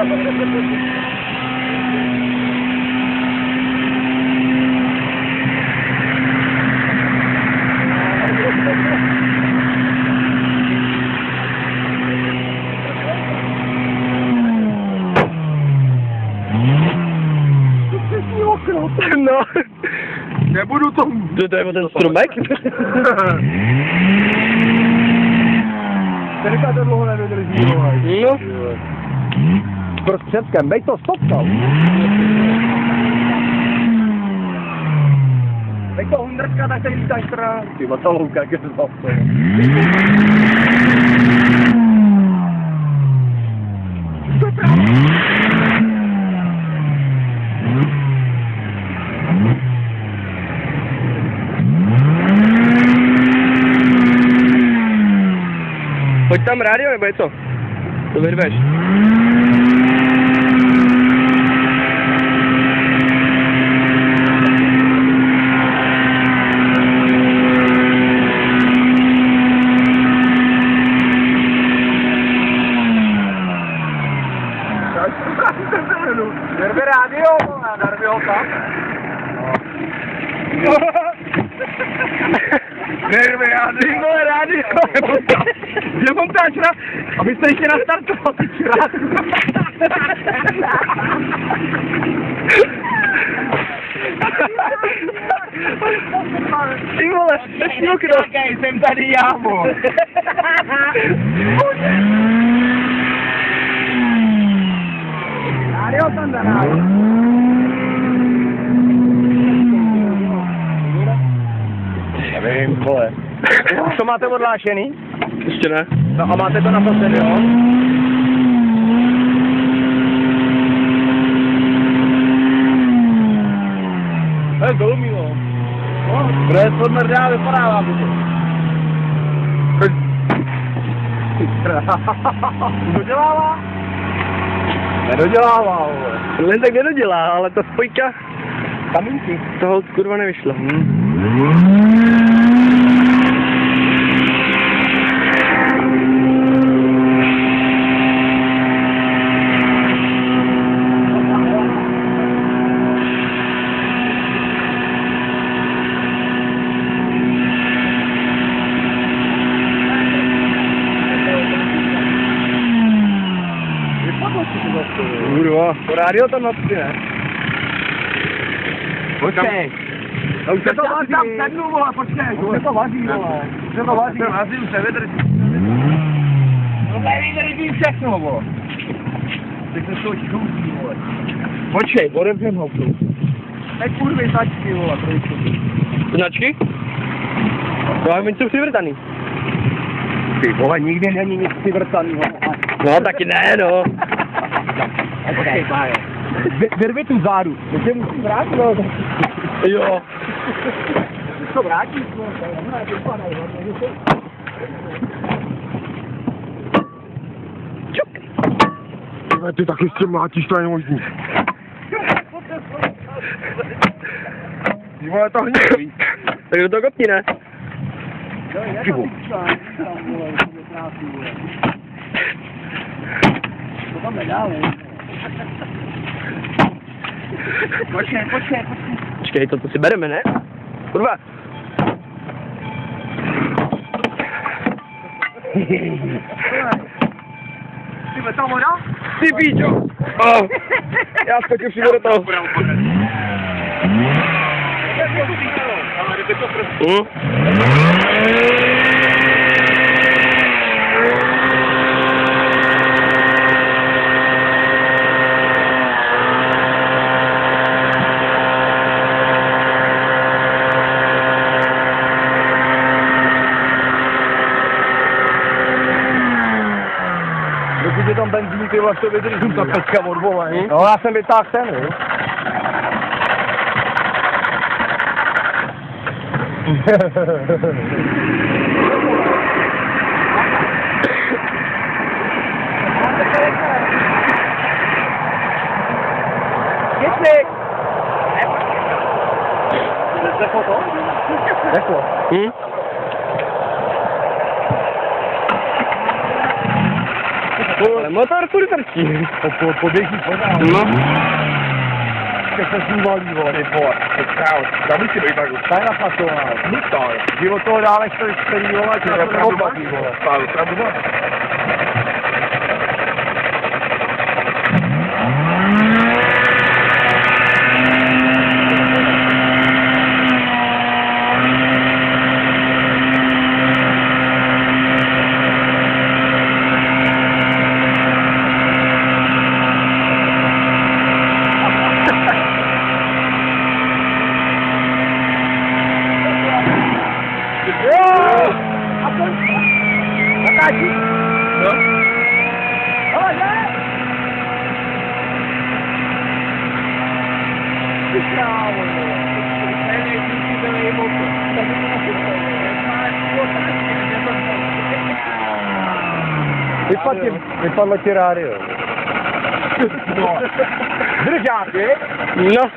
No. Nebudu to... To je ten stromek? Teďka to dlouho nevydrží, No. Prostředkem, dej to stopkal. Dej to hundrtka, tak se lítáš teda. Ty to louka, jak je to Pojď tam rádio, nebo je co? To vyrveš. Nerve rádio, narvi ho tam. Nerve rádio. Demontáž, abyste ještě nastartoval, ty čurák. Ty vole, jsem tady já, mo. Radio tam dá. Nevím, vole. Co máte odlášený? Ještě ne. No a máte to nasazený, jo? To je dolumilo. To je podmrdá, vypadává by to. Dodělává? Nedodělává, vole. Len tak nedodělá, ale ta spojka Kamínky. toho kurva nevyšla. Kurva. To rádio tam nocí, ne? Počkej. Už se to vaří. Tam sednu, vole, počkej. Už se to vaří, vole. Už se to vaří. Už se vaří, už se vydrží. No nevydrží všechno, vole. Teď se to škoutí, vole. Počkej, odevřem ho, kluč. Teď kurvy značky, vole, trošku. Značky? No a my jsou přivrtaný. Ty vole, nikdy není nic přivrtaný, vole. No taky ne, no. Vyrvi tu záru. My se musím vrátit, no. Jo. Co vrátíš, no? Ty taky s tím mlátíš, to je nemožný. Ty vole, to hnědý. Tak do toho kopni, ne? Čivo. To tam nedá, ne? Počkej. Počkej, to si bereme, ne? Kurva. Ty ve tam voda? Ty píčo. Já skočím přímo do toho. Dokud je tam benzín, ty vlastně to vydržím, ta pecka od vole. No, já jsem vytáhl ten, jo. Jestli! Zdechlo to? Zdechlo. Ale motor furt trčí. Poběží pořád. No. Teď se zúvalí, vole. Ty vole, to kráv, tam musí být tak. To je napasovaná. Brutál. Život toho dále, který vole, To je opravdu vole. To je opravdu vole. Vypadlo ti rádio. No. Držáky? No.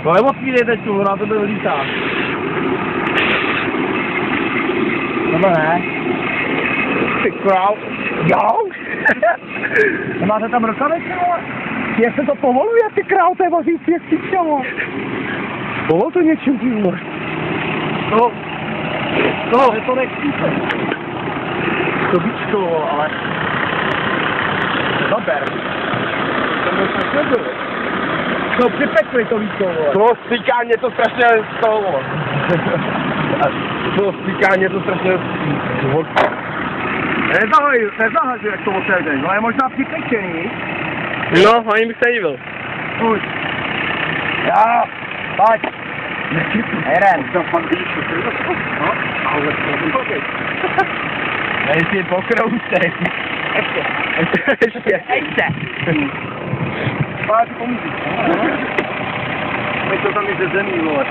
No nebo chvíli tu, na to byl lítá. Nebo ne? Ty kráv. Jo? Máte tam rukavice, vole? Jak se to povoluje, ty král, to je vozící, jak píčelo. Povol to něčím, ty vole. No, je to nechcíte. To víčko, ale... Zaber. To možná nebylo. No, připekli to víčko, vole. To stýká mě to strašně z toho, vole. To stýká mě to strašně z vodky. Nezahažuj, jak to otevřeš, no je možná připečený. No, ani bych se divil. Už. Já, pojď. Jeden. No, ale to je nejsi pokroutek. Ještě. Pojď, pomůžu. Pojď to tam i ze zemí, vole.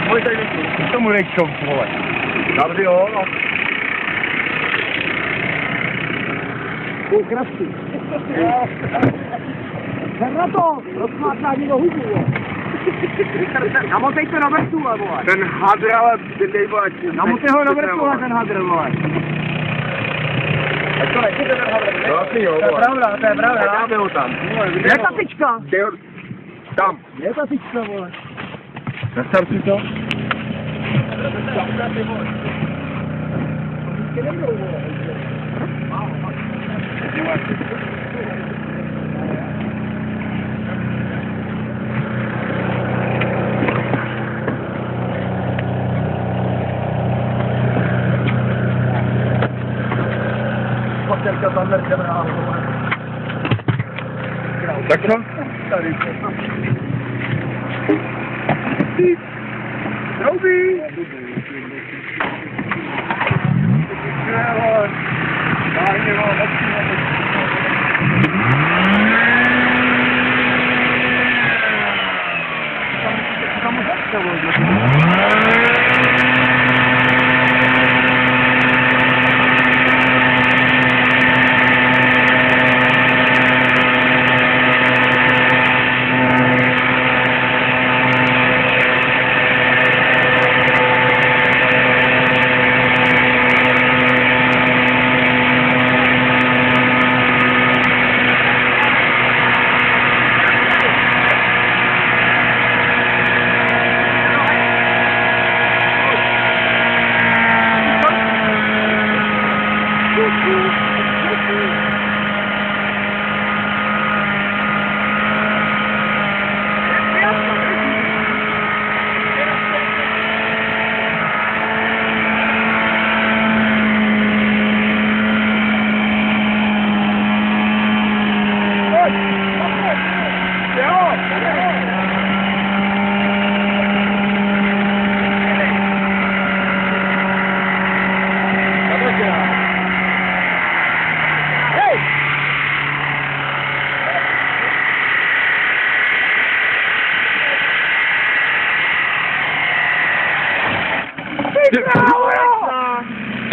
Pojď tady k tomu nečom, vole. Dobře, jo, no. Krasný. Jdem na to, rozklápání do hubu, jo. Namotej to na vrtule, vole. Ten hadr, ale dej, vole. Namotej ho na vrtule, ten hadr, vole. A to nechci ten hadr. Vlastně jo, To je pravda, to je pravda. Dáme ho tam. Kde je ta tyčka? Tam. Kde je ta tyčka, vole? Zastav si to. Tak co? Tady. Troubí!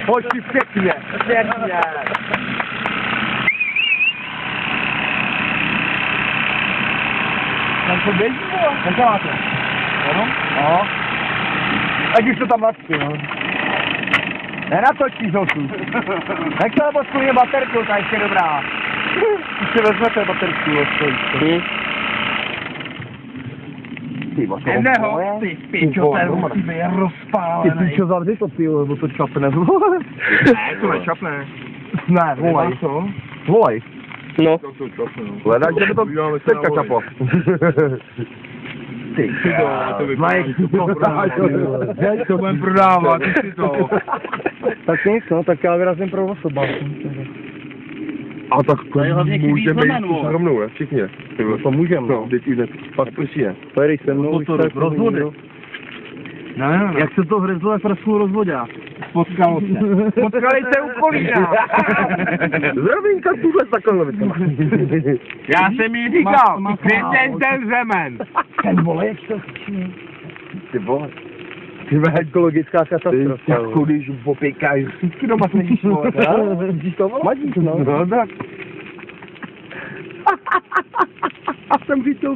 Pojď si pěkně. Pěkně. Tam to běží, vole? Tam to máte. Ano? Aha. Ať už to tam vlastí, no. Nenatočíš osu. Nech to nebo svůj baterku, ta ještě dobrá. Už si vezmete baterku, stojíš. Neho, ty pičo, ten musí být rozpálený. Ty pičo, zavři to, ty, lebo to čapne. Ne, to nečapne. Ne, volaj. Volaj. No. Hledáš, že by to teďka čaplo. Ty, to budem prodávat, ty si to. Tak nic, no, tak já vyrazím pro osoba. A tak to hlavně může být vole. rovnou, ne? Všichni. To můžeme, No, teď jdeš, pak prší, ne? Pojedeš se mnou, už tak rozvody. Ne. Jak se to hryzlo, jak prsknul rozvodák. Potkalo se. Potkali se u Kolína. Zrovínka tuhle takovou. Já jsem jí říkal, kde ten zemen. Ten vole, jak to Ty vole. Ty má ekologická katastrofa. Jako když popěkají. Vždycky doma sedíš, vole. Vidíš to, vole? Madíš, no. No tak. A jsem říkal,